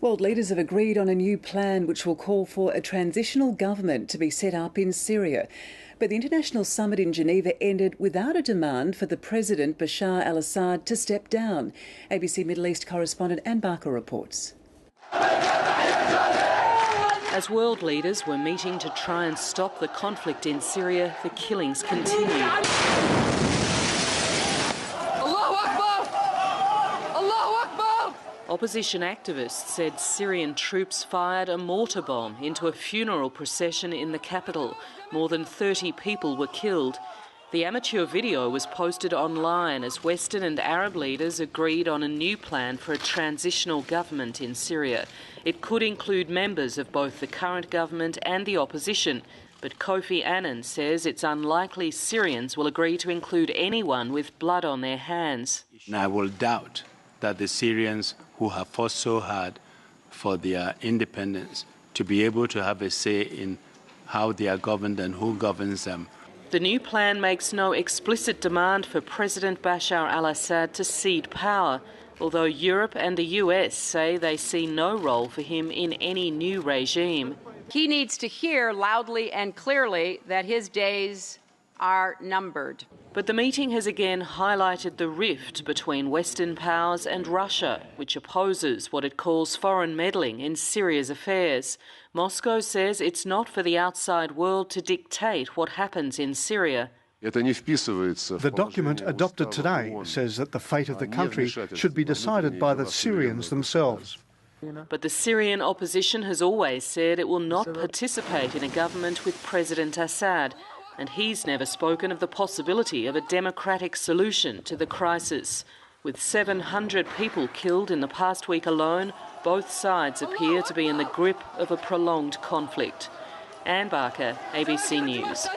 World leaders have agreed on a new plan which will call for a transitional government to be set up in Syria. But the international summit in Geneva ended without a demand for the president, Bashar al-Assad, to step down. ABC Middle East correspondent Anne Barker reports. As world leaders were meeting to try and stop the conflict in Syria, the killings continued. Opposition activists said Syrian troops fired a mortar bomb into a funeral procession in the capital. More than 30 people were killed. The amateur video was posted online as Western and Arab leaders agreed on a new plan for a transitional government in Syria. It could include members of both the current government and the opposition, but Kofi Annan says it's unlikely Syrians will agree to include anyone with blood on their hands. And I will doubt that the Syrians who have fought so hard for their independence to be able to have a say in how they are governed and who governs them. The new plan makes no explicit demand for President Bashar al-Assad to cede power, although Europe and the US say they see no role for him in any new regime. He needs to hear loudly and clearly that his days are numbered. But the meeting has again highlighted the rift between Western powers and Russia, which opposes what it calls foreign meddling in Syria's affairs. Moscow says it's not for the outside world to dictate what happens in Syria. The document adopted today says that the fate of the country should be decided by the Syrians themselves. But the Syrian opposition has always said it will not participate in a government with President Assad, and he's never spoken of the possibility of a democratic solution to the crisis. With 700 people killed in the past week alone, both sides appear to be in the grip of a prolonged conflict. Anne Barker, ABC News.